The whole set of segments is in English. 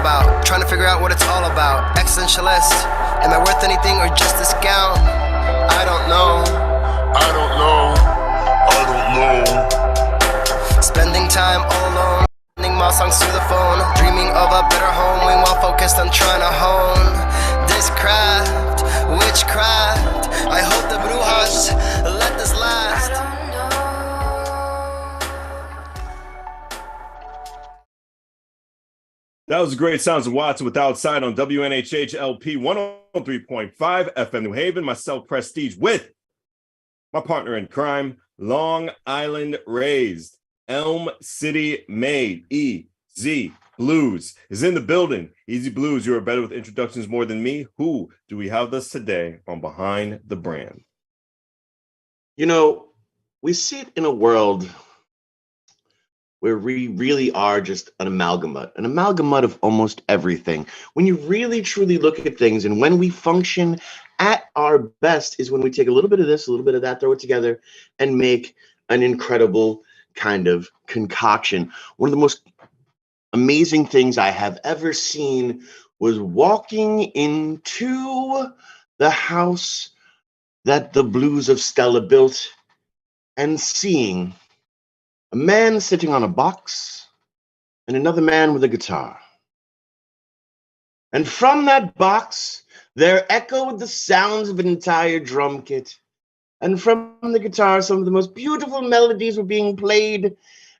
about. Trying to figure out what it's all about. Existentialist. Am I worth anything or just a scout? I don't know. I don't know. I don't know. Spending time all alone. Sending my songs through the phone. Dreaming of a better home. While focused on trying to hone this craft, witchcraft. I hope the brujas let this last. That was great sounds of Watts with Outside on WNHH LP 103.5 FM New Haven. Myself, Prestige, with my partner in crime, Long Island raised, Elm City made, EZ Bluez is in the building. Easy Bluez, you are better with introductions more than me. Who do we have this today on Behind the Brand? You know, we sit in a world where we really are just an amalgamate of almost everything. When you really truly look at things, and when we function at our best is when we take a little bit of this, a little bit of that, throw it together, and make an incredible kind of concoction. One of the most amazing things I have ever seen was walking into the house that the Blues of Stella built and seeing a man sitting on a box and another man with a guitar. And from that box, there echoed the sounds of an entire drum kit. And from the guitar, some of the most beautiful melodies were being played.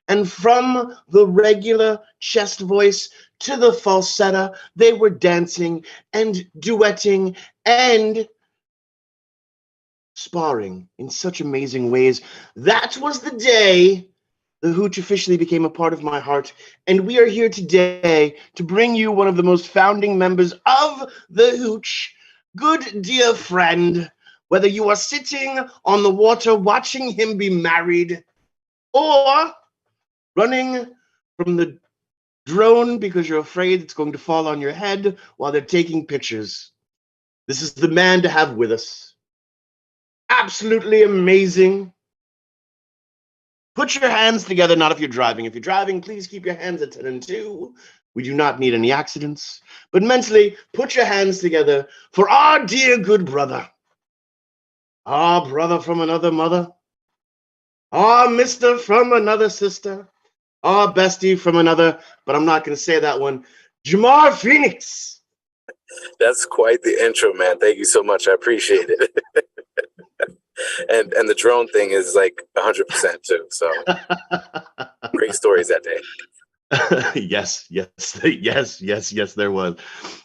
And from the regular chest voice to the falsetto, they were dancing and duetting and sparring in such amazing ways. That was the day the hooch officially became a part of my heart, and we are here today to bring you one of the most founding members of the hooch, good dear friend, whether you are sitting on the water watching him be married, or running from the drone because you're afraid it's going to fall on your head while they're taking pictures. This is the man to have with us. Absolutely amazing. Put your hands together, not if you're driving. If you're driving, please keep your hands at 10 and 2. We do not need any accidents. But mentally, put your hands together for our dear good brother. Our brother from another mother. Our mister from another sister. Our bestie from another, but I'm not going to say that one. Jemar Phoenix. That's quite the intro, man. Thank you so much. I appreciate it. And the drone thing is like 100% too. So great stories that day. Yes, there was.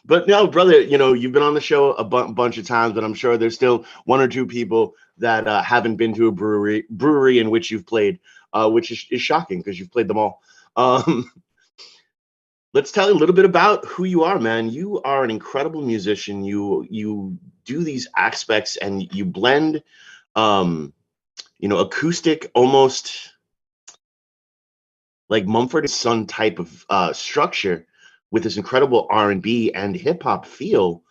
But no, brother, you know, you've been on the show a bunch of times, but I'm sure there's still one or two people that haven't been to a brewery in which you've played, which is shocking because you've played them all. Let's tell you a little bit about who you are, man. You are an incredible musician. You do these aspects and you blend acoustic, almost like Mumford & Son type of structure with this incredible R&B and hip hop feel.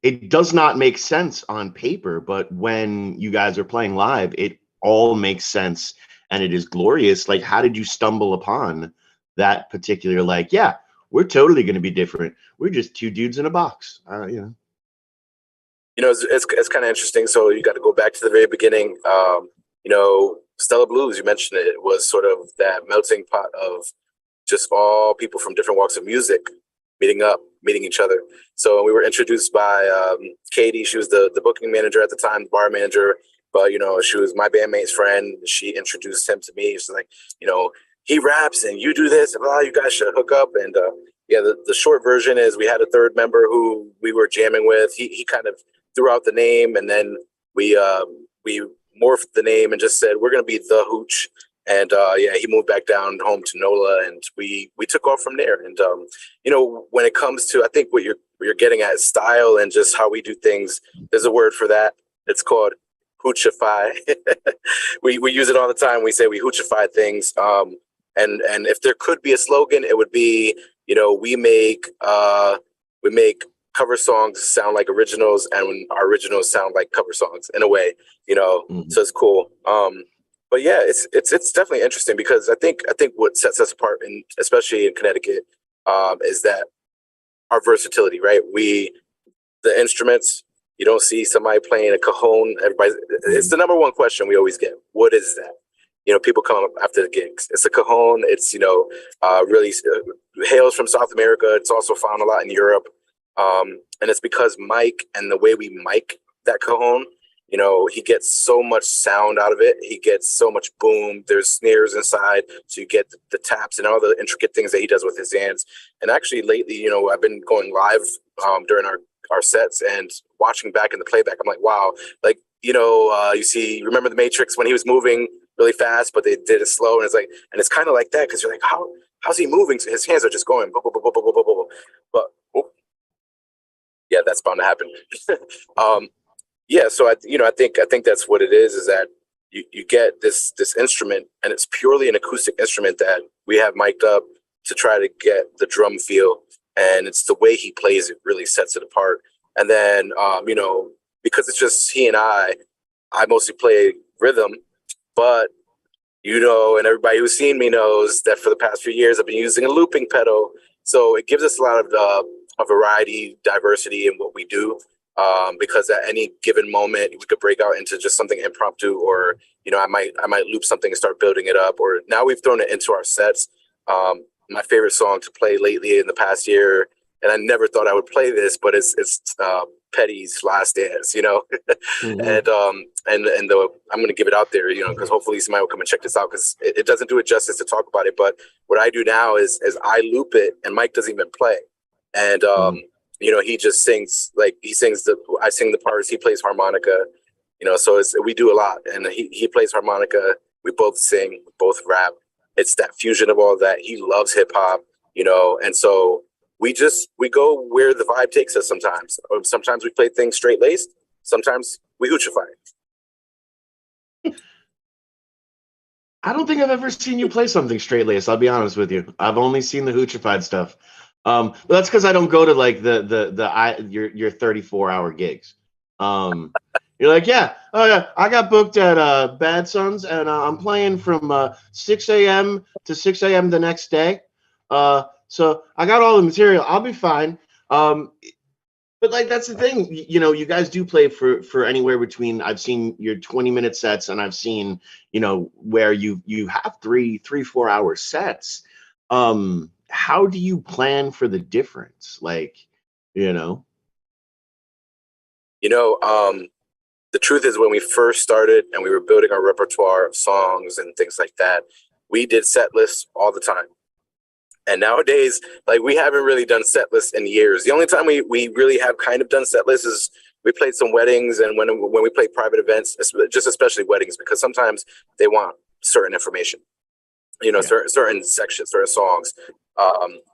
It does not make sense on paper, but when you guys are playing live, it all makes sense and it is glorious. Like, how did you stumble upon that particular, like, yeah, we're totally going to be different. We're just two dudes in a box, It's kind of interesting. So you got to go back to the very beginning. Stella Bluez, you mentioned it, was sort of that melting pot of just all people from different walks of music meeting each other. So we were introduced by Katie. She was the booking manager at the time, the bar manager. But, she was my bandmate's friend. She introduced him to me. She's like, he raps and you do this. And you guys should hook up. And the short version is we had a third member who we were jamming with. He kind of threw out the name, and then we morphed the name and just said, we're going to be the hooch. And he moved back down home to NOLA, and we took off from there. And when it comes to, I think what you're getting at, style and just how we do things, there's a word for that. It's called hoochify. we use it all the time. We say we hoochify things. And if there could be a slogan, it would be, we make cover songs sound like originals, and when our originals sound like cover songs in a way, So it's cool. But yeah, it's definitely interesting because I think what sets us apart, and especially in Connecticut, is that our versatility, right? The instruments, you don't see somebody playing a cajon. It's the number one question we always get. What is that? People come up after the gigs. It's a cajon. It's, really hails from South America. It's also found a lot in Europe. And it's because Mike and the way we mic that cajon, he gets so much sound out of it. He gets so much boom. There's snares inside. So you get the taps and all the intricate things that he does with his hands. And actually lately, I've been going live during our sets and watching back in the playback. I'm like, wow, like, remember the Matrix when he was moving really fast, but they did it slow. And it's kind of like that. Cause you're like, how's he moving? So his hands are just going, blah, blah, blah, blah, blah, blah, blah. But yeah, that's bound to happen. Yeah. So I think that's what it is that you get this instrument, and it's purely an acoustic instrument that we have mic'd up to try to get the drum feel. And it's the way he plays it really sets it apart. And then, because it's just he and I mostly play rhythm, but, and everybody who's seen me knows that for the past few years, I've been using a looping pedal. So it gives us a lot of a variety, diversity in what we do. Because at any given moment, we could break out into just something impromptu, or, I might loop something and start building it up. Or now we've thrown it into our sets. My favorite song to play lately in the past year, and I never thought I would play this, but it's Petty's Last Dance, mm-hmm. and I'm gonna give it out there, because hopefully somebody will come and check this out, because it doesn't do it justice to talk about it. But what I do now is I loop it, and Mike doesn't even play, and he just sings, like I sing the parts, he plays harmonica, so we do a lot, and he plays harmonica, we both sing, we both rap. It's that fusion of all that. He loves hip hop, and so we go where the vibe takes us sometimes. Or sometimes we play things straight laced. Sometimes we hoochify. I don't think I've ever seen you play something straight laced. I'll be honest with you. I've only seen the hoochified stuff. But that's because I don't go to like your 34-hour gigs. You're like, yeah, I got booked at Bad Sons, and I'm playing from 6 a.m. to 6 a.m. the next day. So I got all the material. I'll be fine. But like, that's the thing, you guys do play for anywhere between, I've seen your 20-minute sets, and I've seen, where you have 3-4 hour sets. How do you plan for the difference? Like, the truth is, when we first started and we were building our repertoire of songs and things like that, we did set lists all the time. And nowadays, like, we haven't really done set lists in years. The only time we really have kind of done set lists is we played some weddings, and when we played private events, just especially weddings, because sometimes they want certain information, certain sections, certain songs.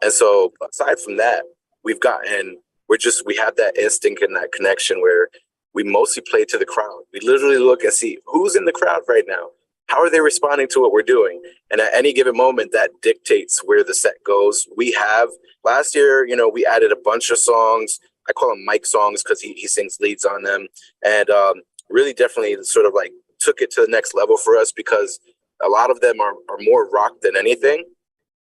And so aside from that, we have that instinct and that connection where we mostly play to the crowd. We literally look and see who's in the crowd right now. How are they responding to what we're doing? And at any given moment, that dictates where the set goes. Last year, we added a bunch of songs. I call them Mike songs because he sings leads on them. And really definitely sort of like took it to the next level for us, because a lot of them are more rock than anything,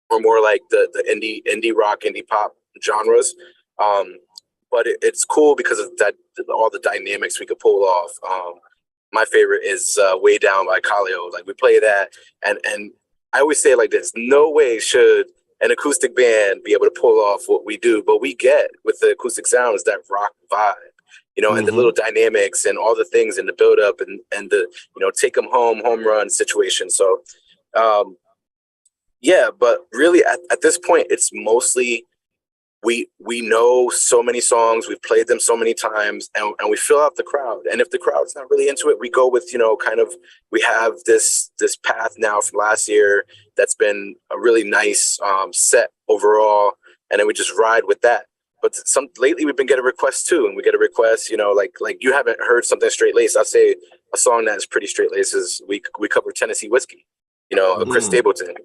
or more like the indie rock, indie pop genres. But it's cool because of that, all the dynamics we could pull off. My favorite is Way Down by Khaleo. Like, we play that, and I always say it like this: no way should an acoustic band be able to pull off what we do, but we get with the acoustic sound is that rock vibe, mm-hmm. and the little dynamics and all the things in the build up and the take them home run situation. So yeah, but really at this point, it's mostly we know so many songs, we've played them so many times, and we fill out the crowd. And if the crowd's not really into it, we go with, we have this path now from last year that's been a really nice set overall, and then we just ride with that. But lately we've been getting requests too, and we get a request, like you haven't heard something straight laced. I'll say a song that is pretty straight laced is we cover Tennessee Whiskey, Chris Stapleton,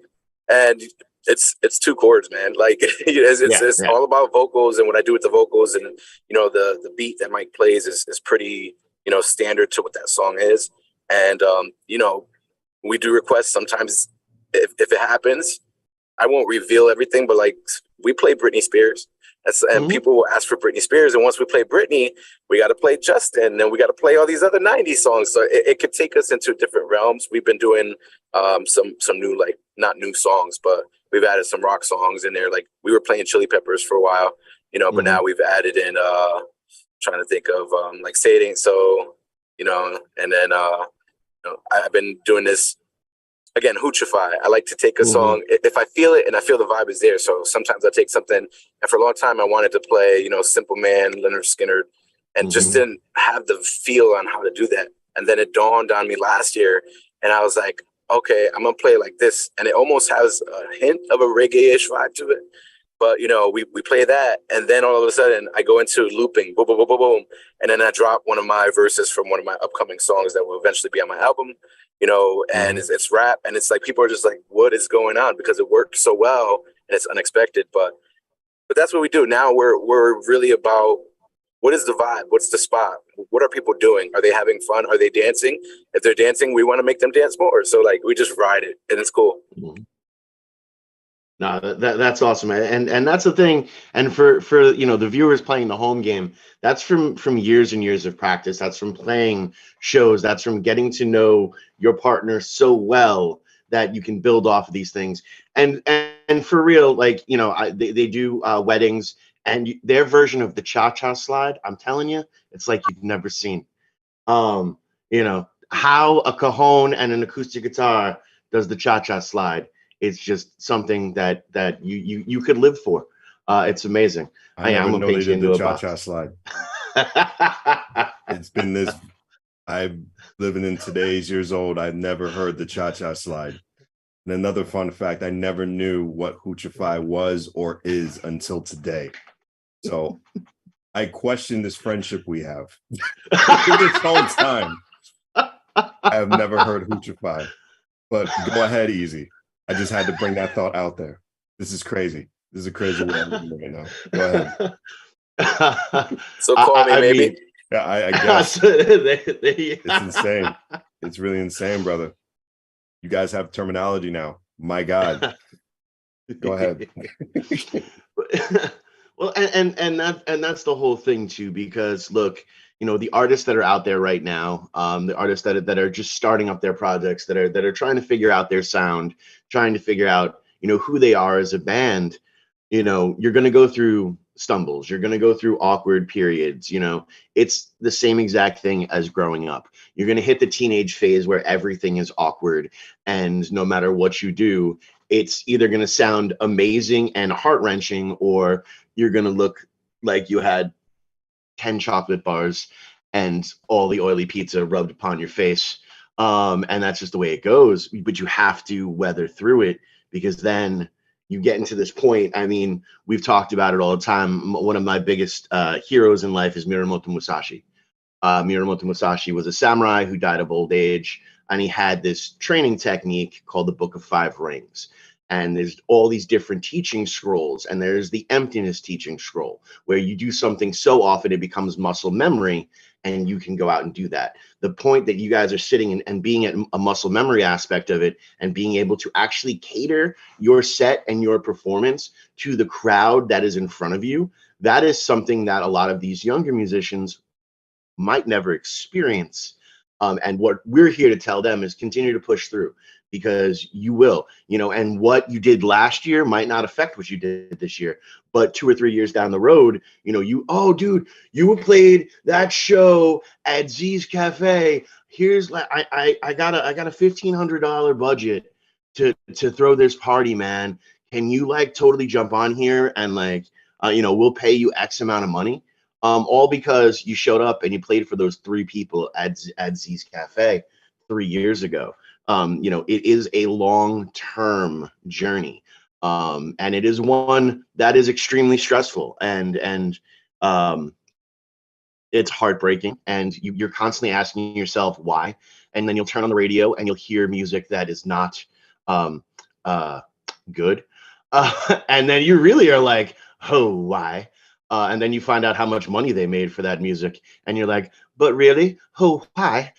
and it's 2 chords, man. Like, it's all about vocals and what I do with the vocals, and the beat that Mike plays is pretty standard to what that song is. And we do requests sometimes. If it happens, I won't reveal everything, but like we play Britney Spears. And people will ask for Britney Spears. And once we play Britney, we got to play Justin, and we got to play all these other 90s songs. So it could take us into different realms. We've been doing some new, like, not new songs, but we've added some rock songs in there. Like, we were playing Chili Peppers for a while, you know, but now we've added in, trying to think of like Say It Ain't So, you know, and then you know, I've been doing this. Again, hoochify. I like to take a song if I feel it and I feel the vibe is there. So sometimes I take something, and for a long time I wanted to play, you know, Simple Man, Leonard Skinner, and just didn't have the feel on how to do that. And then it dawned on me last year, and I was like, okay, I'm gonna play it like this, and it almost has a hint of a reggae-ish vibe to it. But you know, we play that, and then all of a sudden I go into looping, boom, boom, boom, boom, boom, and then I drop one of my verses from one of my upcoming songs that will eventually be on my album. You know, and it's rap, and it's like people are just like, what is going on? Because it worked so well and it's unexpected. But that's what we do. Now we're really about, what is the vibe? What's the spot? What are people doing? Are they having fun? Are they dancing? If they're dancing, we want to make them dance more. So like, we just ride it, and it's cool. No, that's awesome, and that's the thing. And for you know, the viewers playing the home game, that's from years and years of practice. That's from playing shows. That's from getting to know your partner so well that you can build off of these things. And for real, like, you know, they do weddings, and their version of the cha-cha slide, I'm telling you, it's like you've never seen. You know, how a cajon and an acoustic guitar does the cha-cha slide. It's just something that you could live for. It's amazing. I I'm never gonna know paint they you did into the a cha-cha box. slide. It's been this. I'm living in today's years old. I've never heard the cha-cha slide. And another fun fact, I never knew what hoochify was or is until today. So I question this friendship we have. This whole time, I have never heard hoochify. But go ahead, Easy. I just had to bring that thought out there. This is crazy. This is a crazy world right now. Go ahead. So call me, maybe. Mean, yeah, I guess. It's insane. It's really insane, brother. You guys have terminology now. My God. Go ahead. Well, and that's the whole thing too, because look, you know, the artists that are out there right now, the artists that are just starting up their projects, that are trying to figure out their sound, trying to figure out, you know, who they are as a band. You know, you're going to go through stumbles, you're going to go through awkward periods. You know, it's the same exact thing as growing up. You're going to hit the teenage phase where everything is awkward, and no matter what you do, it's either going to sound amazing and heart-wrenching, or you're going to look like you had 10 chocolate bars and all the oily pizza rubbed upon your face. And that's just the way it goes. But you have to weather through it, because then you get into this point. I mean, we've talked about it all the time. One of my biggest heroes in life is Miyamoto Musashi. Miyamoto Musashi was a samurai who died of old age, and he had this training technique called the Book of Five Rings. And there's all these different teaching scrolls, and there's the emptiness teaching scroll, where you do something so often it becomes muscle memory, and you can go out and do that. The point that you guys are sitting and being at a muscle memory aspect of it, and being able to actually cater your set and your performance to the crowd that is in front of you, that is something that a lot of these younger musicians might never experience. And what we're here to tell them is continue to push through, because you will, you know, and what you did last year might not affect what you did this year, but 2 or 3 years down the road, you know, oh dude, you played that show at Z's Cafe. Here's like, I got a $1,500 budget to throw this party, man. Can you like totally jump on here and like, you know, we'll pay you X amount of money. All because you showed up and you played for those 3 people at Z's Cafe 3 years ago. You know, it is a long-term journey, and it is one that is extremely stressful, and it's heartbreaking, and you're constantly asking yourself why, and then you'll turn on the radio and you'll hear music that is not good, and then you really are like, oh, why? And then you find out how much money they made for that music, and you're like, but really, oh, why?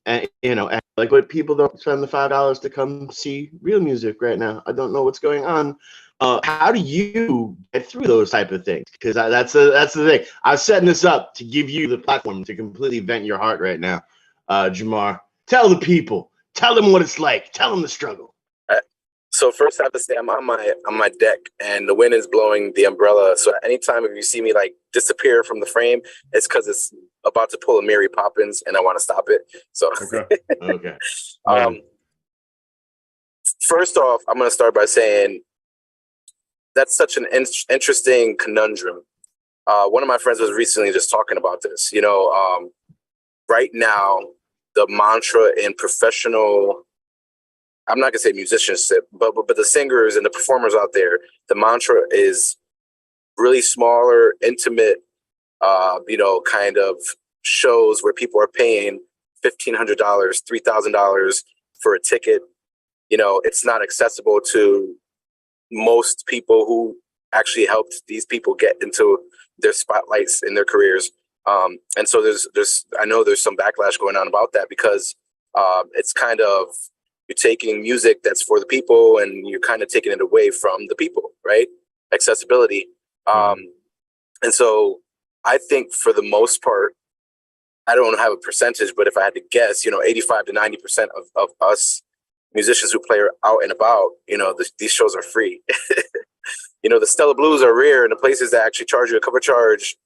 And you know, and like, what people don't spend the $5 to come see real music right now. I don't know what's going on, How do you get through those type of things? Because that's the thing. I was setting this up to give you the platform to completely vent your heart right now. Jemar, tell the people, tell them what it's like, tell them the struggle. So first I have to say I'm on my deck and the wind is blowing the umbrella. So anytime if you see me like disappear from the frame, it's because it's about to pull a Mary Poppins and I want to stop it. So Okay. First off, I'm going to start by saying that's such an interesting conundrum. One of my friends was recently just talking about this. Right now, the mantra in professional, I'm not gonna say musicianship, but the singers and the performers out there, the mantra is really smaller, intimate, kind of shows where people are paying $1,500, $3,000 for a ticket. It's not accessible to most people who actually helped these people get into their spotlights in their careers. And so I know there's some backlash going on about that because it's kind of, you're taking music that's for the people and you're kind of taking it away from the people, right? Accessibility. And so I think for the most part, I don't have a percentage, but if I had to guess, 85 to 90% of us musicians who play out and about, these shows are free. The Stella Blues are rare, and the places that actually charge you a cover charge,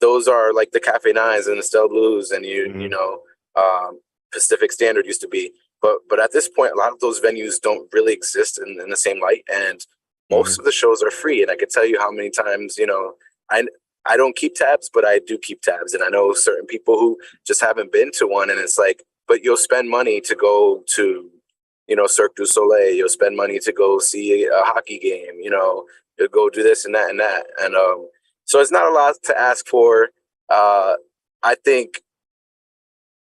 those are like the Cafe Nines and the Stella Blues, and Pacific Standard used to be. But at this point, a lot of those venues don't really exist in the same light, and most of the shows are free. And I can tell you how many times, I don't keep tabs, but I do keep tabs, and I know certain people who just haven't been to one, and it's like, but you'll spend money to go to, Cirque du Soleil. You'll spend money to go see a hockey game. You'll go do this and that and that, and so it's not a lot to ask for. I think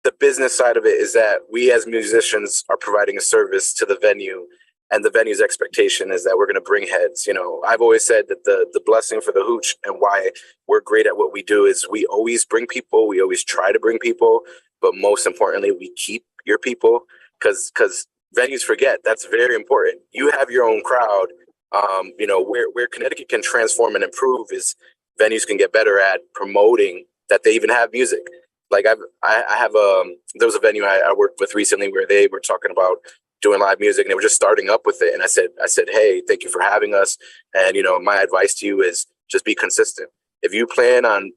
the business side of it is that we as musicians are providing a service to the venue, and the venue's expectation is that we're going to bring heads. I've always said that the blessing for the hooch and why we're great at what we do is we always bring people. We always try to bring people, but most importantly, we keep your people because venues forget that's very important. You have your own crowd. Where Connecticut can transform and improve is venues can get better at promoting that they even have music. Like I have there was a venue I worked with recently where they were talking about doing live music and they were just starting up with it. And I said, hey, thank you for having us. And, my advice to you is just be consistent. If you plan on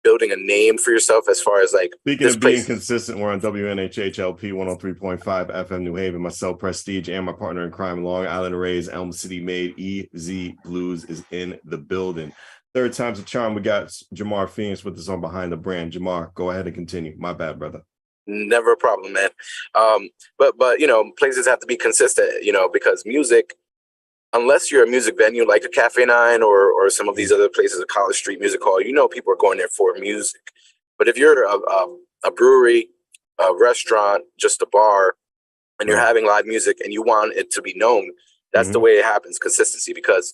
building a name for yourself as far as like speaking of being consistent, we're on WNHHLP 103.5 FM New Haven. Myself, Prestige, and my partner in crime, Long Island Rays, Elm City made EZ Blues is in the building. Third time's a charm. We got Jemar Phoenix with us on Behind the Brand. Jemar, go ahead and continue. My bad, brother. Never a problem, man. But places have to be consistent, because music, unless you're a music venue like a Cafe 9 or some of these other places, a College Street Music Hall, people are going there for music. But if you're a brewery, a restaurant, just a bar, and you're having live music and you want it to be known, that's the way it happens, consistency. Because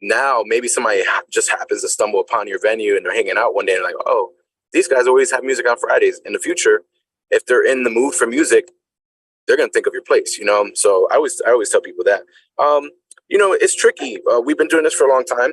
now maybe somebody just happens to stumble upon your venue and they're hanging out one day and like, oh, these guys always have music on Fridays. In the future, if they're in the mood for music, they're going to think of your place, So I always tell people that. It's tricky. We've been doing this for a long time.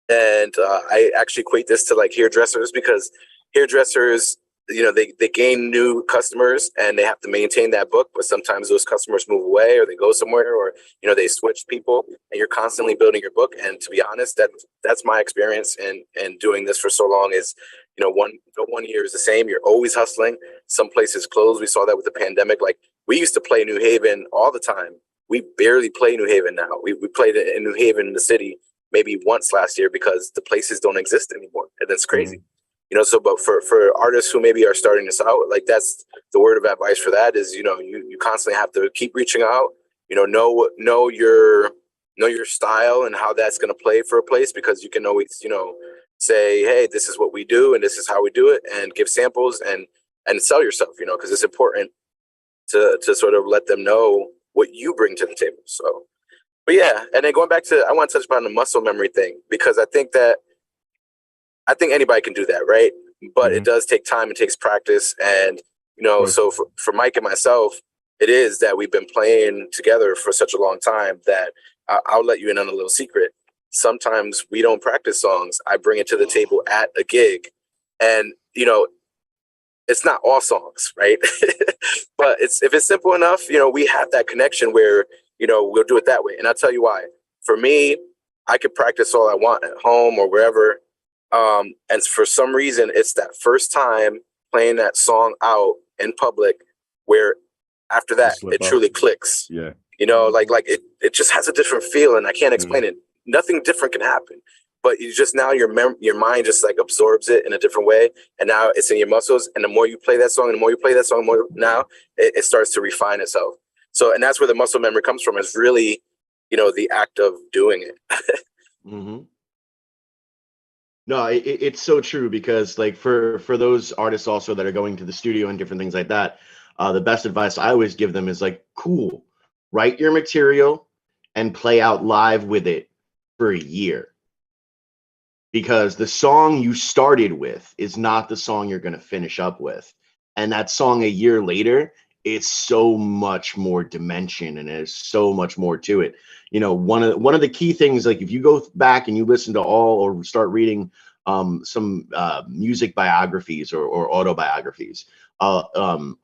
And I actually equate this to like hairdressers because hairdressers, they gain new customers and they have to maintain that book. But sometimes those customers move away or they go somewhere or, they switch people and you're constantly building your book. And to be honest, that's my experience in doing this for so long is, one year is the same. You're always hustling. Some places close. We saw that with the pandemic. Like we used to play New Haven all the time. We barely play New Haven now. We played it in New Haven in the city maybe once last year because the places don't exist anymore. And it's crazy. But for artists who maybe are starting this out, like that's the word of advice for that is, you constantly have to keep reaching out, know your style and how that's going to play for a place because you can always, say, hey, this is what we do and this is how we do it and give samples and sell yourself, because it's important to sort of let them know what you bring to the table. So, but yeah, and then going back to, I want to touch upon the muscle memory thing because I think anybody can do that, right? But it does take time, it takes practice. And, so for Mike and myself, it is that we've been playing together for such a long time that I'll let you in on a little secret. Sometimes we don't practice songs. I bring it to the table at a gig, and it's not all songs, right? But if it's simple enough, we have that connection where we'll do it that way. And I'll tell you why. For me, I could practice all I want at home or wherever, and for some reason, it's that first time playing that song out in public where after that it truly clicks. Yeah. Like it just has a different feel, and I can't explain it. Nothing different can happen, but you just now your mind just like absorbs it in a different way, and now it's in your muscles. And the more you play that song, and the more you play that song, more now it starts to refine itself. So, and that's where the muscle memory comes from. Is really, the act of doing it. Mm-hmm. No, it's so true, because like for those artists also that are going to the studio and different things like that, the best advice I always give them is like, cool, write your material and play out live with it for a year. Because the song you started with is not the song you're going to finish up with. And that song a year later, it's so much more dimension, and there's so much more to it. One of the key things, like if you go back and you listen to all or start reading some music biographies or autobiographies, a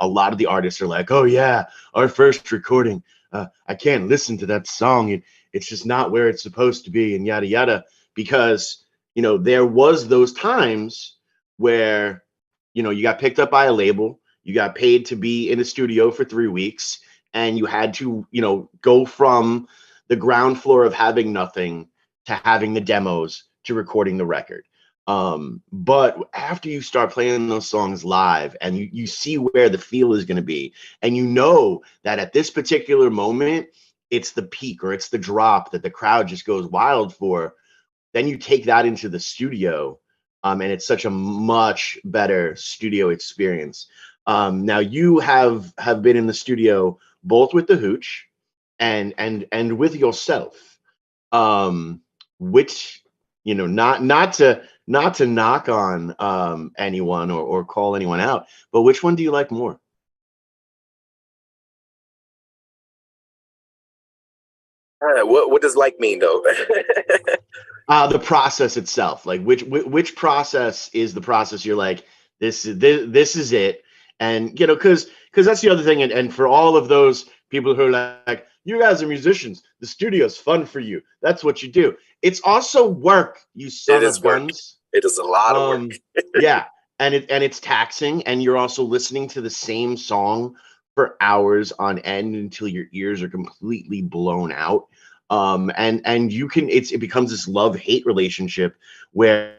lot of the artists are like, oh yeah, our first recording, I can't listen to that song. It's just not where it's supposed to be, and yada yada. Because there was those times where you got picked up by a label, you got paid to be in a studio for 3 weeks, and you had to go from the ground floor of having nothing to having the demos to recording the record. But after you start playing those songs live, and you see where the feel is going to be, and that at this particular moment it's the peak or it's the drop that the crowd just goes wild for, then you take that into the studio, and it's such a much better studio experience. Now you have been in the studio both with the Hooch and with yourself, which not to knock on anyone or call anyone out, but which one do you like more? What does like mean though? The process itself, like which process is the process you're like, this is it. And because that's the other thing, and for all of those people who are like, you guys are musicians, the studio's fun for you, that's what you do. It's also work, you son of guns. It is a lot of work. Yeah, and it's taxing, and you're also listening to the same song for hours on end until your ears are completely blown out. And you can, it becomes this love-hate relationship where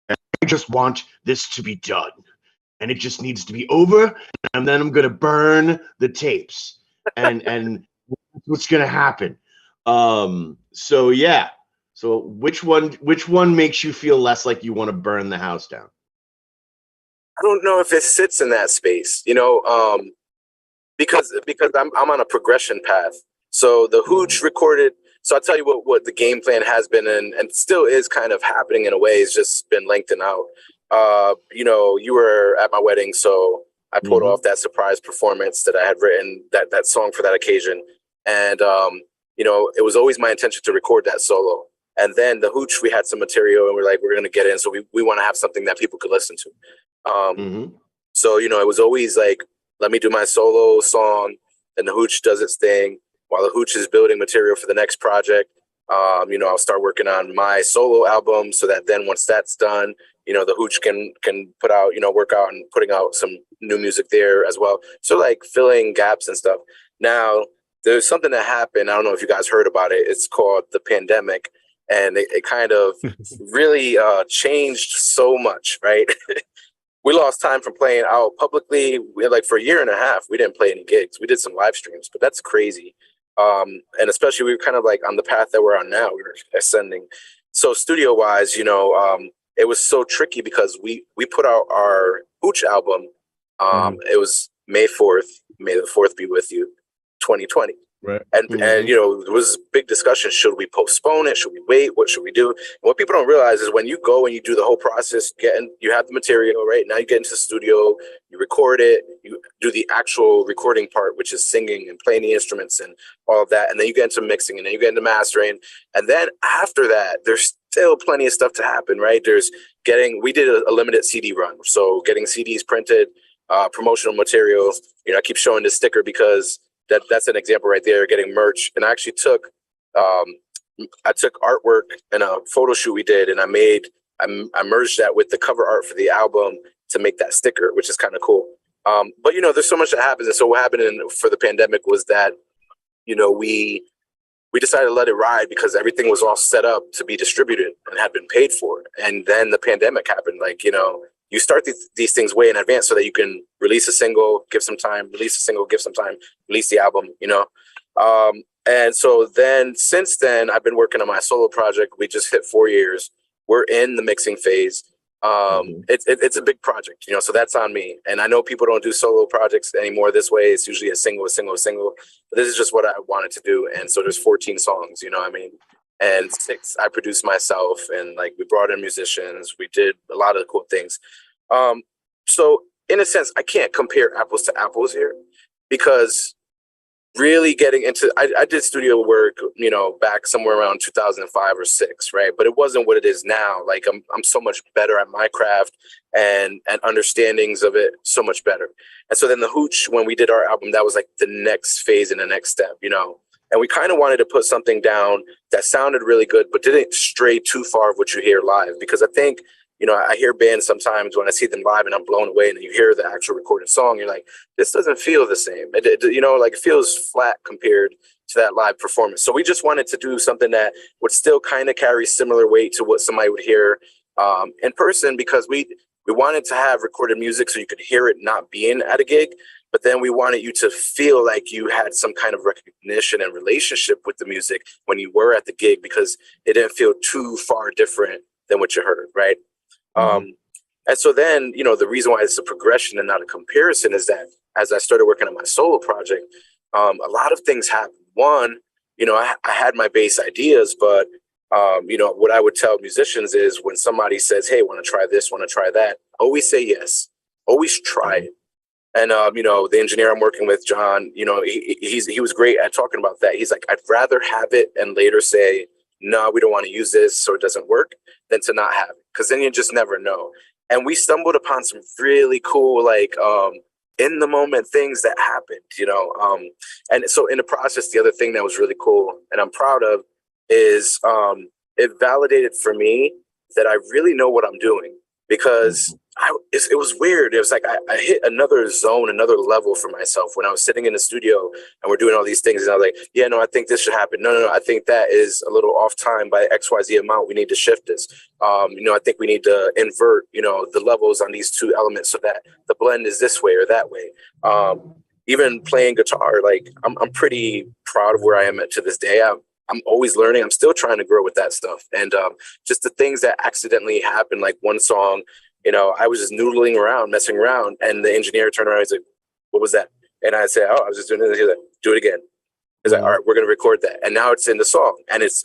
I just want this to be done, and it just needs to be over, and then I'm gonna burn the tapes, and what's gonna happen. So yeah. So which one makes you feel less like you want to burn the house down? I don't know if it sits in that space, because I'm on a progression path. So the Hooch recorded. So I'll tell you what the game plan has been, and still is kind of happening in a way. It's just been lengthened out. You were at my wedding, so I pulled off that surprise performance that I had written, that song for that occasion. And, it was always my intention to record that solo. And then the Hooch, we had some material, and we're going to get in. So we want to have something that people could listen to. So, it was always like, let me do my solo song. Then the Hooch does its thing. While the Hooch is building material for the next project, I'll start working on my solo album, so that then once that's done, the Hooch can put out, work out and putting out some new music there as well. So like filling gaps and stuff. Now, there's something that happened. I don't know if you guys heard about it. It's called the pandemic. And it kind of really changed so much, right? We lost time from playing out publicly. For a year and a half, we didn't play any gigs. We did some live streams, but that's crazy. And especially we were kind of like on the path that we're on now. We were ascending. So studio wise, it was so tricky because we put out our Hooch album. It was May 4th. May the 4th be with you, 2020. Right. And there was a big discussion. Should we postpone it? Should we wait? What should we do? And what people don't realize is when you go and you do the whole process, you have the material, right? Now you get into the studio, you record it, you do the actual recording part, which is singing and playing the instruments and all of that. And then you get into mixing, and then you get into mastering. And then after that, there's still plenty of stuff to happen, right? We did a limited CD run. So getting CDs printed, promotional material. I keep showing this sticker because that's an example right there, getting merch. And I actually took artwork in a photo shoot we did, and I merged that with the cover art for the album to make that sticker, which is kind of cool. But there's so much that happens. And so what happened for the pandemic was that, we decided to let it ride because everything was all set up to be distributed and had been paid for. And then the pandemic happened. You start these things way in advance so that you can release a single, give some time, release a single, give some time, release the album, And so then, since then, I've been working on my solo project. We just hit 4 years. We're in the mixing phase. It's a big project, so that's on me. And I know people don't do solo projects anymore this way. It's usually a single. But this is just what I wanted to do. And so there's 14 songs, and 6 I produced myself, and we brought in musicians. We did a lot of cool things. So in a sense, I can't compare apples to apples here, because really getting into, I did studio work, back somewhere around 2005 or 6, right? But it wasn't what it is now. I'm so much better at my craft and understandings of it so much better. And so then the Hooch, when we did our album, that was the next phase and the next step, And we kind of wanted to put something down that sounded really good, but didn't stray too far of what you hear live. Because I think, I hear bands sometimes when I see them live and I'm blown away, and you hear the actual recorded song, you're like, this doesn't feel the same. It feels flat compared to that live performance. So we just wanted to do something that would still kind of carry similar weight to what somebody would hear in person, because we wanted to have recorded music so you could hear it not being at a gig. But then we wanted you to feel like you had some kind of recognition and relationship with the music when you were at the gig, because it didn't feel too far different than what you heard, right? And so then, the reason why it's a progression and not a comparison is that as I started working on my solo project, a lot of things happened. One, I had my base ideas, but, what I would tell musicians is when somebody says, hey, want to try this, want to try that, always say yes, always try it. And, the engineer I'm working with, John, he was great at talking about that. He's like, I'd rather have it and later say, no, we don't want to use this, so it doesn't work, than to not have it. Because then you just never know. And we stumbled upon some really cool, in the moment things that happened, And so in the process, the other thing that was really cool and I'm proud of is it validated for me that I really know what I'm doing, because it was weird. It was like I hit another zone, another level for myself when I was sitting in the studio and we're doing all these things. And I was like, yeah, no, I think this should happen. No, I think that is a little off time by XYZ amount. We need to shift this. I think we need to invert, the levels on these two elements so that the blend is this way or that way. Even playing guitar, I'm pretty proud of where I am at to this day. I'm always learning. I'm still trying to grow with that stuff. And just the things that accidentally happen, like one song, I was just noodling around, messing around, and the engineer turned around and he's like, what was that? And I said, oh, I was just doing this. He's like, do it again. He's like, all right, we're going to record that. And now it's in the song. And it's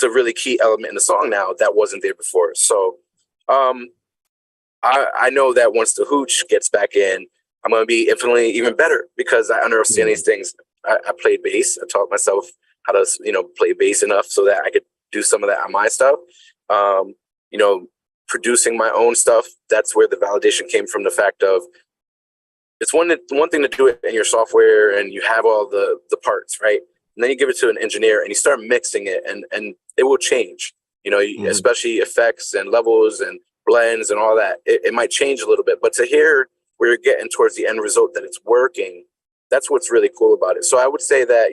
a really key element in the song now that wasn't there before. So I know that once the Hooch gets back in, I'm going to be infinitely even better because I understand these things. I played bass. I taught myself how to, play bass enough so that I could do some of that on my stuff. Producing my own stuff, that's where the validation came from, the fact of it's one thing to do it in your software and you have all the parts, right? And then you give it to an engineer and you start mixing it and it will change, especially effects and levels and blends and all that. It might change a little bit, but to hear where you're getting towards the end result that it's working, that's what's really cool about it. So I would say that,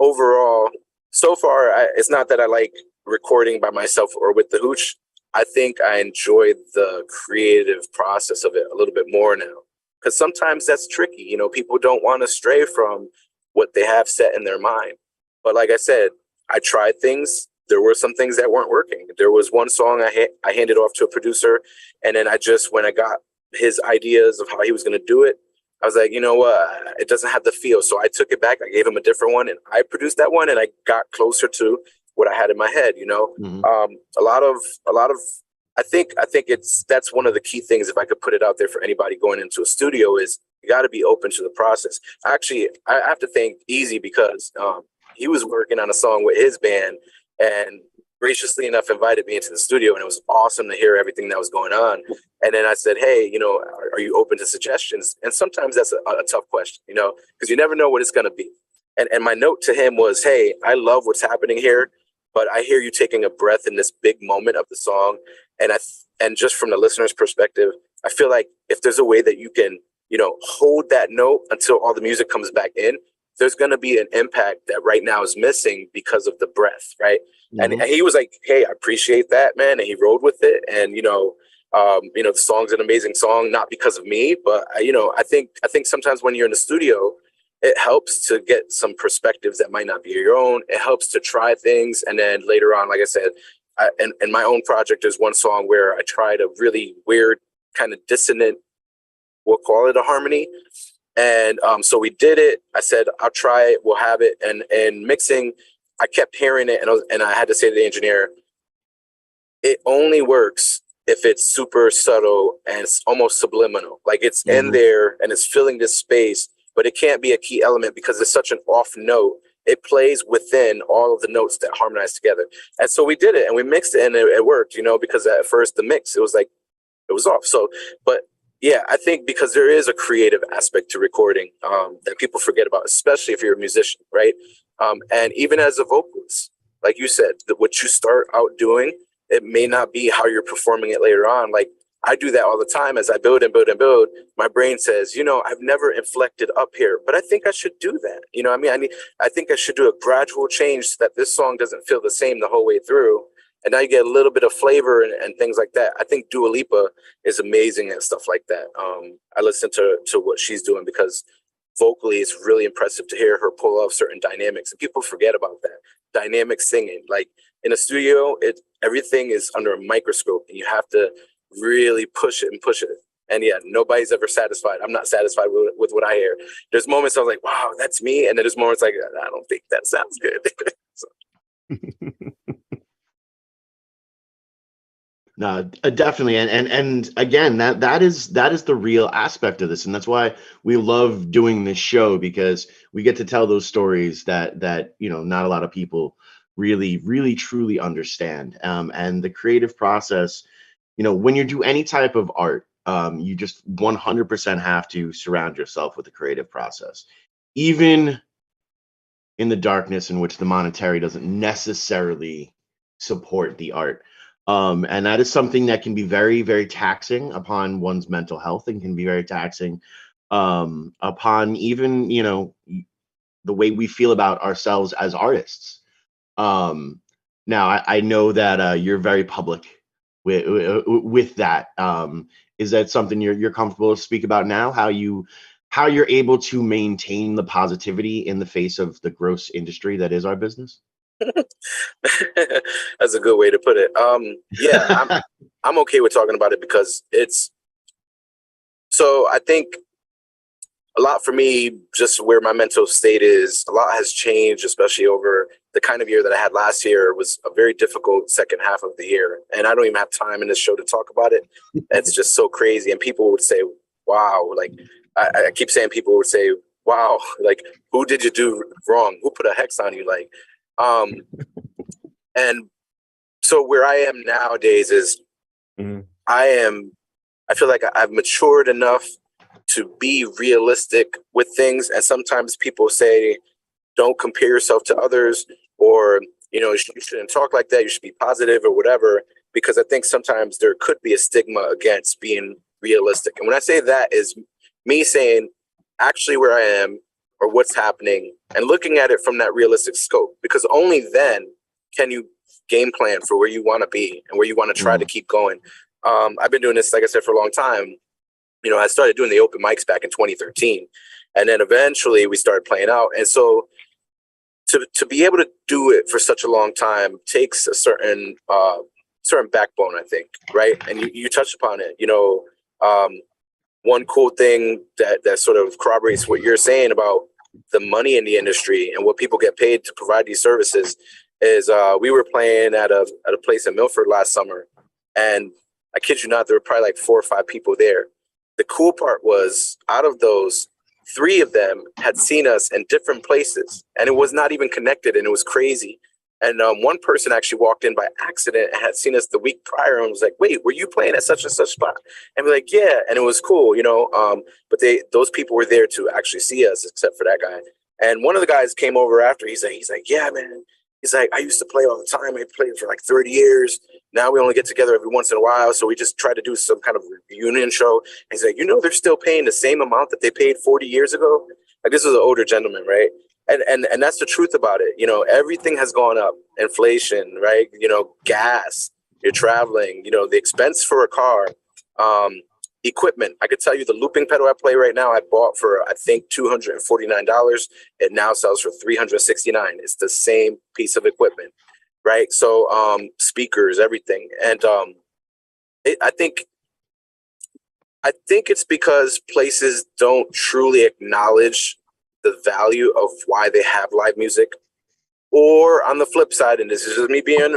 overall, so far, it's not that I like recording by myself or with the Hooch. I think I enjoy the creative process of it a little bit more now, because sometimes that's tricky. People don't want to stray from what they have set in their mind. But like I said, I tried things. There were some things that weren't working. There was one song I handed off to a producer, and then when I got his ideas of how he was going to do it, I was like, you know what, it doesn't have the feel. So I took it back. I gave him a different one, and I produced that one, and I got closer to what I had in my head. Mhm. A lot of. I think that's one of the key things. If I could put it out there for anybody going into a studio, is you got to be open to the process. Actually, I have to thank Easy because he was working on a song with his band, and graciously enough invited me into the studio, and it was awesome to hear everything that was going on. And then I said, hey, are you open to suggestions? And sometimes that's a tough question, because you never know what it's going to be. And my note to him was, hey, I love what's happening here, but I hear you taking a breath in this big moment of the song. And just from the listener's perspective, I feel like if there's a way that you can, hold that note until all the music comes back in, there's going to be an impact that right now is missing because of the breath, right? And he was like, hey, I appreciate that, man. And he rode with it. And, the song's an amazing song, not because of me, but I think sometimes when you're in the studio, it helps to get some perspectives that might not be your own. It helps to try things. And then later on, like I said, in my own project, there's one song where I tried a really weird kind of dissonant, we'll call it a harmony. And so we did it. I said, I'll try it. We'll have it. And mixing, I kept hearing it. And I had to say to the engineer, it only works if it's super subtle and it's almost subliminal. Like it's in there and it's filling this space, but it can't be a key element because it's such an off note. It plays within all of the notes that harmonize together. And so we did it and we mixed it and it worked, because at first the mix, it was off. So, but yeah, I think because there is a creative aspect to recording that people forget about, especially if you're a musician, right? And even as a vocalist, like you said, what you start out doing, it may not be how you're performing it later on. Like I do that all the time as I build and build and build. My brain says, I've never inflected up here, but I think I should do that. I think I should do a gradual change so that this song doesn't feel the same the whole way through. And now you get a little bit of flavor and things like that. I think Dua Lipa is amazing at stuff like that. I listen to what she's doing because vocally it's really impressive to hear her pull off certain dynamics. And people forget about that. Dynamic singing. Like in a studio, everything is under a microscope and you have to really push it and push it. And yeah, nobody's ever satisfied. I'm not satisfied with what I hear. There's moments I was like, wow, that's me. And then there's moments like, I don't think that sounds good. So. No, definitely, and again, that is the real aspect of this, and that's why we love doing this show, because we get to tell those stories that not a lot of people really truly understand. And the creative process, when you do any type of art, you just 100% have to surround yourself with the creative process, even in the darkness in which the monetary doesn't necessarily support the art. And that is something that can be very, very taxing upon one's mental health and can be very taxing upon even, the way we feel about ourselves as artists. Now, I know that you're very public with that. Is that something you're comfortable to speak about now? How you're able to maintain the positivity in the face of the gross industry that is our business? That's a good way to put it. Yeah, I'm okay with talking about it because I think a lot for me, just where my mental state is, a lot has changed, especially over the kind of year that I had last year. It was a very difficult second half of the year. And I don't even have time in this show to talk about it. It's just so crazy. And people would say, wow, like I keep saying, people would say, wow, like, who did you do wrong? Who put a hex on you? Like, and so where I am nowadays is I feel like I've matured enough to be realistic with things. And sometimes people say, don't compare yourself to others, or, you shouldn't talk like that. You should be positive or whatever, because I think sometimes there could be a stigma against being realistic. And when I say that is me saying actually where I am or what's happening and looking at it from that realistic scope, because only then can you game plan for where you want to be and where you want to try to keep going. I've been doing this, like I said, for a long time. I started doing the open mics back in 2013, and then eventually we started playing out. And so to be able to do it for such a long time takes a certain backbone, I think, right? And you touched upon it. one cool thing that sort of corroborates what you're saying about the money in the industry and what people get paid to provide these services is we were playing at a place in Milford last summer, and I kid you not, there were probably like 4 or 5 people there. The cool part was, out of those, 3 of them had seen us in different places, and it was not even connected, and it was crazy. And one person actually walked in by accident and had seen us the week prior and was like, "Wait, were you playing at such and such spot?" And we're like, "Yeah," and it was cool, you know. But those people were there to actually see us, except for that guy. And one of the guys came over after. He's like, "Yeah, man." He's like, "I used to play all the time. I played for like 30 years. Now we only get together every once in a while. So we just try to do some kind of reunion show." And he's like, "They're still paying the same amount that they paid 40 years ago." Like, this was an older gentleman, right? And that's the truth about it. Everything has gone up. Inflation, right? Gas, you're traveling, the expense for a car, equipment. I could tell you the looping pedal I play right now, I bought for, I think, $249. It now sells for $369. It's the same piece of equipment, right? So speakers, everything. And I think it's because places don't truly acknowledge the value of why they have live music. Or on the flip side, and this is just me being,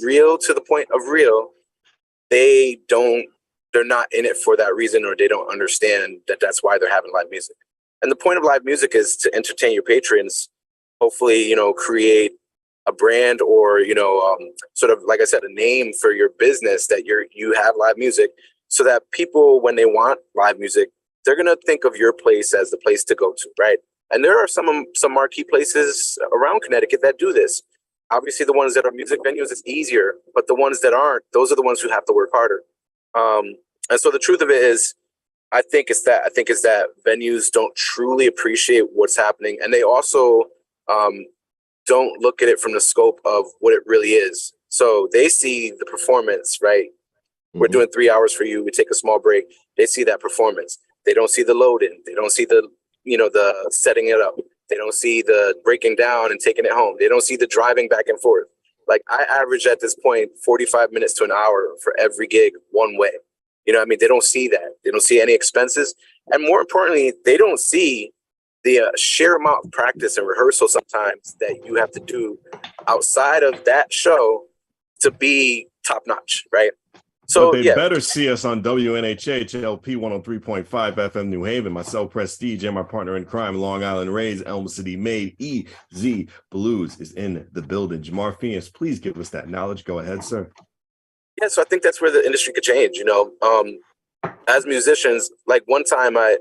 real to the point of real, they're not in it for that reason, or they don't understand that that's why they're having live music. And the point of live music is to entertain your patrons, hopefully, create a brand or, sort of, like I said, a name for your business that you have live music, so that people, when they want live music, they're going to think of your place as the place to go to, right? And there are some marquee places around Connecticut that do this. Obviously, the ones that are music venues, it's easier, but the ones that aren't, those are the ones who have to work harder. And so the truth of it is, I think it's that venues don't truly appreciate what's happening, and they also don't look at it from the scope of what it really is. So they see the performance, right? Mm-hmm. We're doing 3 hours for you. We take a small break. They see that performance. They don't see the load in. They don't see the setting it up. They don't see the breaking down and taking it home. They don't see the driving back and forth. Like, I average at this point 45 minutes to an hour for every gig one way. They don't see that. They don't see any expenses. And more importantly, they don't see the sheer amount of practice and rehearsal sometimes that you have to do outside of that show to be top notch, right? So but they better see us on WNHH LP 103.5 FM New Haven. Myself, Prestige, and my partner in crime, Long Island Rays, Elm City made, EZ Bluez is in the building. Jemar Phineas, please give us that knowledge. Go ahead, sir. Yeah, so I think that's where the industry could change. As musicians, like, one time I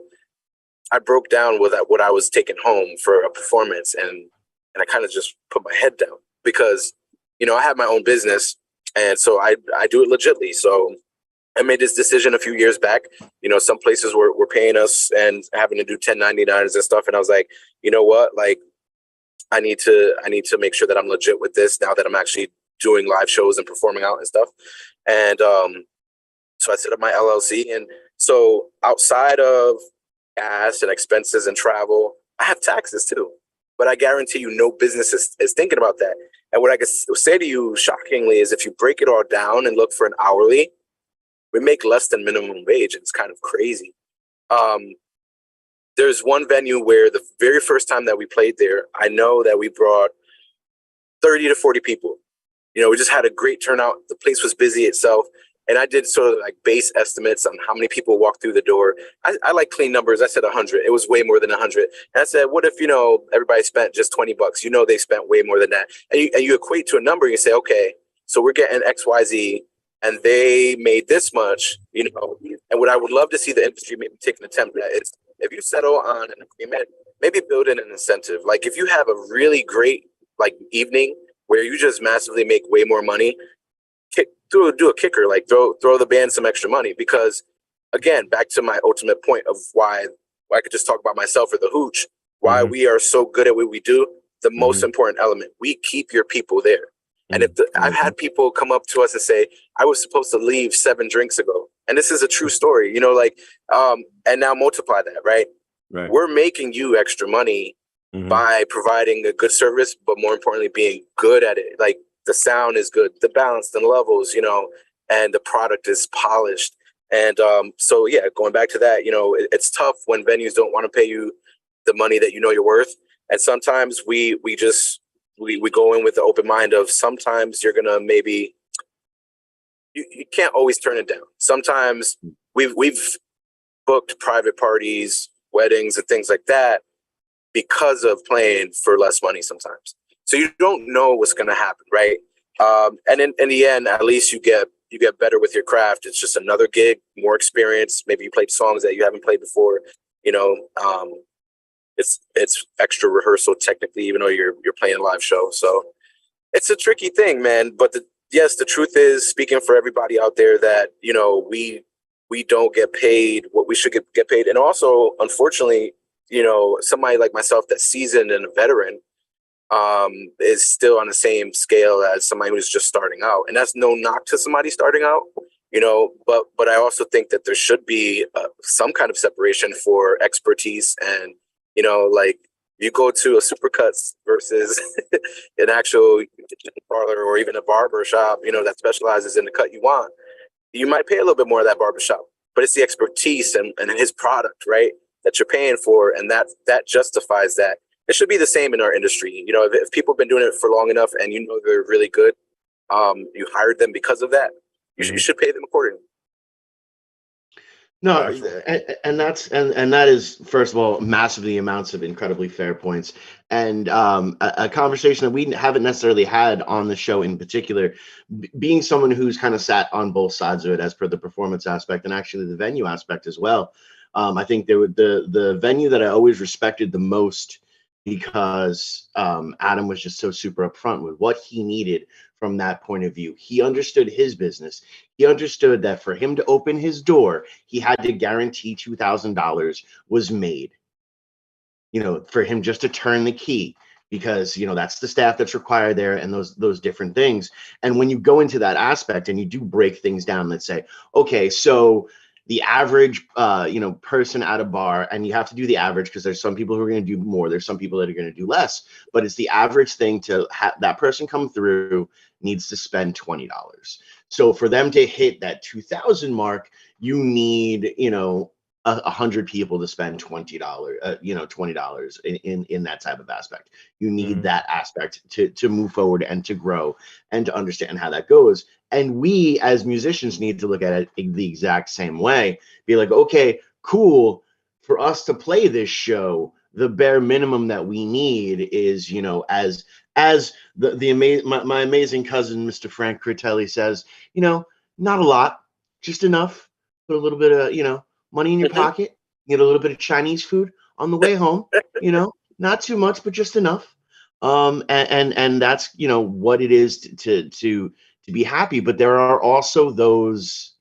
broke down with what I was taking home for a performance, and I kind of just put my head down because, I have my own business. And so I do it legitly. So I made this decision a few years back. Some places were paying us and having to do 1099s and stuff. And I was like, you know what? Like, I need to make sure that I'm legit with this now that I'm actually doing live shows and performing out and stuff. And so I set up my LLC. And so outside of gas and expenses and travel, I have taxes too. But I guarantee you no business is thinking about that. And what I could say to you shockingly is, if you break it all down and look for an hourly, we make less than minimum wage. It's kind of crazy. There's one venue where the very first time that we played there, I know that we brought 30 to 40 people. We just had a great turnout. The place was busy itself. And I did sort of like base estimates on how many people walked through the door. I like clean numbers. I said 100. It was way more than 100. And I said, what if, everybody spent just $20? They spent way more than that. And you equate to a number. You say, okay, so we're getting XYZ and they made this much, And what I would love to see the industry maybe take an attempt at is, if you settle on an agreement, maybe build in an incentive. Like, if you have a really great evening where you just massively make way more money, do a kicker, like throw the band some extra money. Because, again, back to my ultimate point of why I could just talk about myself or the hooch, why we are so good at what we do. The most important element, we keep your people there. And I've had people come up to us and say, I was supposed to leave 7 drinks ago. And this is a true story, and now multiply that, right? We're making you extra money by providing a good service, but more importantly, being good at it. Like, the sound is good, the balance, the levels, and the product is polished. And so yeah, going back to that, it's tough when venues don't want to pay you the money that you're worth. And sometimes we go in with the open mind of sometimes you're gonna maybe you can't always turn it down. Sometimes we've booked private parties, weddings, and things like that because of playing for less money sometimes. So you don't know what's gonna happen, right? And in the end, at least you get better with your craft. It's just another gig, more experience. Maybe you played songs that you haven't played before. It's extra rehearsal technically, even though you're playing a live show. So it's a tricky thing, man. But the truth is, speaking for everybody out there, that we don't get paid what we should get paid, and also, unfortunately, somebody like myself that's seasoned and a veteran is still on the same scale as somebody who's just starting out. And that's no knock to somebody starting out, but I also think that there should be some kind of separation for expertise. And like you go to a Supercuts versus an actual parlor or even a barber shop, that specializes in the cut you want. You might pay a little bit more of that barbershop, but it's the expertise and his product, right, that you're paying for, and that justifies that. It should be the same in our industry. If people have been doing it for long enough and they're really good, you hired them because of that, you should pay them accordingly. No, and that is, first of all, massively amounts of incredibly fair points, and a conversation that we haven't necessarily had on the show in particular, being someone who's kind of sat on both sides of it, as per the performance aspect and actually the venue aspect as well. I think the venue that I always respected the most, because Adam was just so super upfront with what he needed from that point of view. He understood his business. He understood that for him to open his door, he had to guarantee $2,000 was made, for him just to turn the key, because, that's the staff that's required there and those different things. And when you go into that aspect and you do break things down, let's say, okay, so the average, person at a bar, and you have to do the average because there's some people who are going to do more. There's some people that are going to do less, but it's the average thing to have that person come through needs to spend $20. So for them to hit that 2,000 mark, you need, 100 people to spend $20, $20 in that type of aspect. You need that aspect to move forward and to grow and to understand how that goes. And we as musicians need to look at it the exact same way. Be like, okay, cool. For us to play this show, the bare minimum that we need is, as my amazing cousin, Mr. Frank Critelli, says, not a lot, just enough. Put a little bit of, money in your pocket, get a little bit of Chinese food on the way home, not too much, but just enough. And that's, what it is to be happy. But there are also those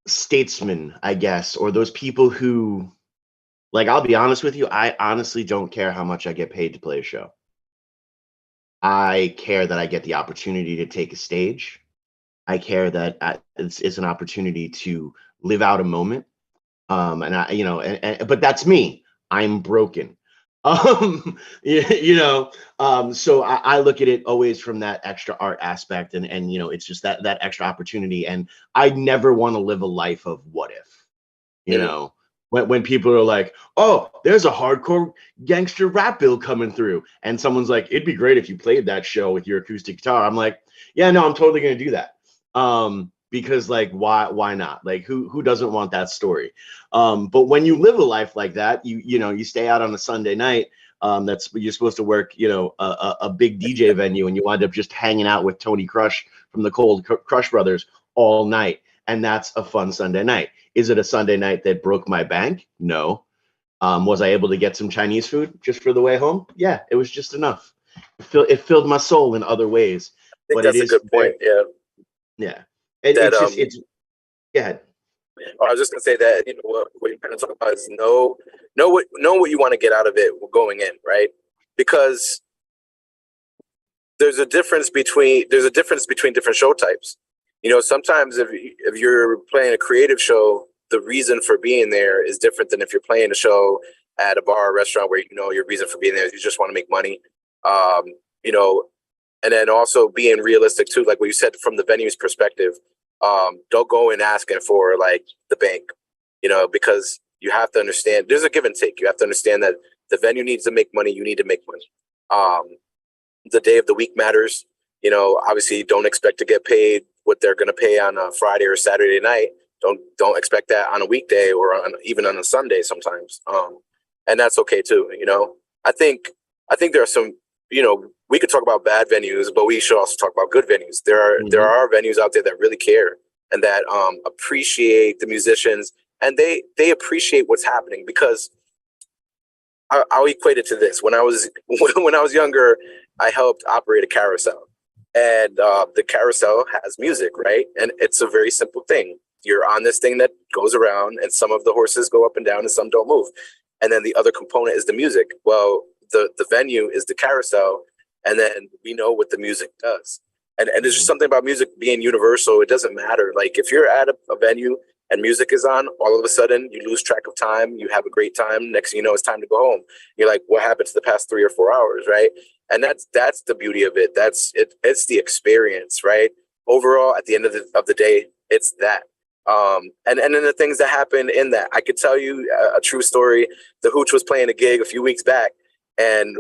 statesmen, I guess, or those people who, like, I'll be honest with you, I honestly don't care how much I get paid to play a show. I care that I get the opportunity to take a stage. I care that it's an opportunity to live out a moment. And I, but that's me. I'm broken. So I look at it always from that extra art aspect, and it's just that extra opportunity. And I never want to live a life of what if, when people are like, oh, there's a hardcore gangster rap bill coming through, and someone's like, it'd be great if you played that show with your acoustic guitar. I'm like, yeah, no, I'm totally going to do that. Because, like, why not? Like, who doesn't want that story? But when you live a life like that, you stay out on a Sunday night, you're supposed to work, a big DJ venue, and you wind up just hanging out with Tony Crush from the Cold Crush Brothers all night. And that's a fun Sunday night. Is it a Sunday night that broke my bank? No. Was I able to get some Chinese food just for the way home? Yeah, it was just enough. It filled my soul in other ways. I think that's a good point. Yeah. Yeah. It's go ahead. I was just gonna say that what you're kind of talking about is know what you want to get out of it going in, right? Because there's a difference between different show types. Sometimes if you're playing a creative show, the reason for being there is different than if you're playing a show at a bar or restaurant where your reason for being there is you just want to make money. And then also being realistic too, like what you said from the venue's perspective. Don't go in asking for like the bank, because you have to understand there's a give and take. You have to understand that the venue needs to make money. You need to make money. The day of the week matters. Obviously don't expect to get paid what they're going to pay on a Friday or Saturday night. Don't expect that on a weekday or even on a Sunday sometimes. And that's okay too. I think there are some, we could talk about bad venues, but we should also talk about good venues. There are venues out there that really care and that appreciate the musicians, and they appreciate what's happening, because I'll equate it to this. When I was younger, I helped operate a carousel, and the carousel has music, right? And it's a very simple thing. You're on this thing that goes around, and some of the horses go up and down and some don't move. And then the other component is the music. Well, the venue is the carousel, and then we know what the music does. And there's just something about music being universal. It doesn't matter. Like if you're at a venue and music is on, all of a sudden you lose track of time. You have a great time. Next thing you know, it's time to go home. You're like, what happened to the past 3 or 4 hours, right? And that's the beauty of it. It's the experience, right? Overall, at the end of the day, it's that. And then the things that happen in that. I could tell you a true story. The Hooch was playing a gig a few weeks back, and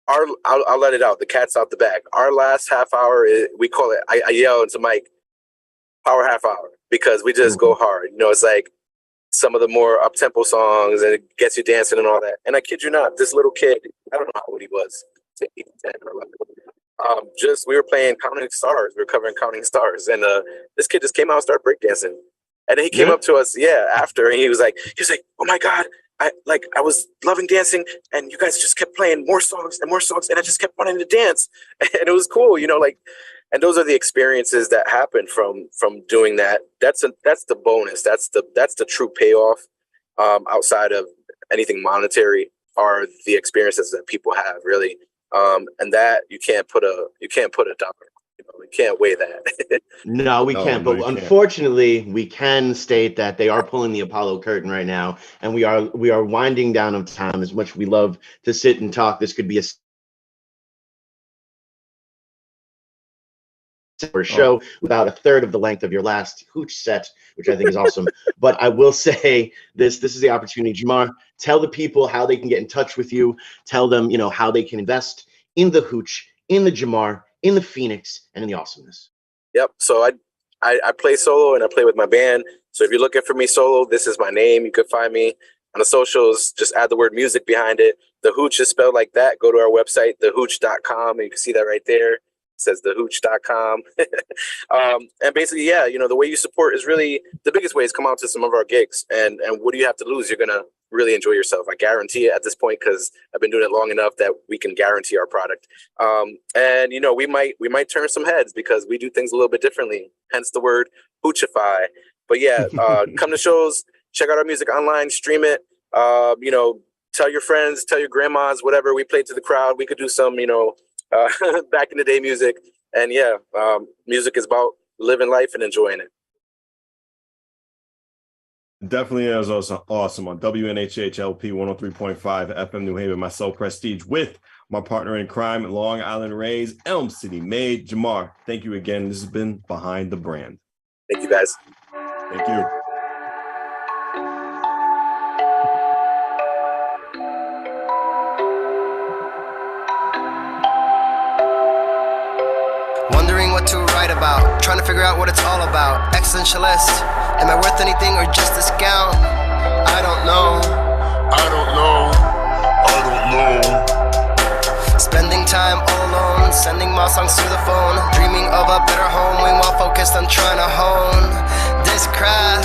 I'll let it out. The cat's out the bag. Our last half hour, we call it, I yell into Mike, power half hour, because we just go hard. It's like some of the more up-tempo songs, and it gets you dancing and all that. And I kid you not, this little kid, I don't know how old he was, 8, 10 or 11. We were playing Counting Stars. We were covering Counting Stars. And this kid just came out and started breakdancing. And then he came up to us, after, and he was like, oh my God, I was loving dancing, and you guys just kept playing more songs, and I just kept wanting to dance. And it was cool, and those are the experiences that happen from doing that. That's the bonus. That's the true payoff, outside of anything monetary, are the experiences that people have, really. And that you can't put a dollar. We can't weigh that. No, we can't. But unfortunately, we can state that they are pulling the Apollo curtain right now, and we are winding down of time. As much we love to sit and talk, this could be a show about a third of the length of your last Hooch set, which I think is awesome. But I will say this is the opportunity. Jemar, tell the people how they can get in touch with you. Tell them, how they can invest in the Hooch, in the Jemar, in the Phoenix, and in the awesomeness. Yep. So I play solo, and I play with my band. So if you're looking for me solo, this is my name. You can find me on the socials. Just add the word music behind it. The Hooch is spelled like that. Go to our website, thehooch.com, and you can see that right there. Says thehooch.com. And basically, the way you support is really the biggest way is come out to some of our gigs. And what do you have to lose? You're going to really enjoy yourself. I guarantee it at this point, because I've been doing it long enough that we can guarantee our product. And we might turn some heads, because we do things a little bit differently, hence the word Hoochify. But come to shows, check out our music online, stream it, tell your friends, tell your grandmas, whatever. We play to the crowd. We could do some, back in the day music. And music is about living life and enjoying it. Definitely is also awesome on WNHH LP 103.5 FM New Haven. Myself, Prestige, with my partner in crime, Long Island Rays, Elm City Made, Jemar. Thank you again. This has been Behind the Brand. Thank you, guys. Thank you. Wondering what to write about, trying to figure out what it's all about. Existentialist, am I worth anything or just a scout? I don't know. Spending time all alone, sending my songs through the phone, dreaming of a better home, while focused on trying to hone this craft.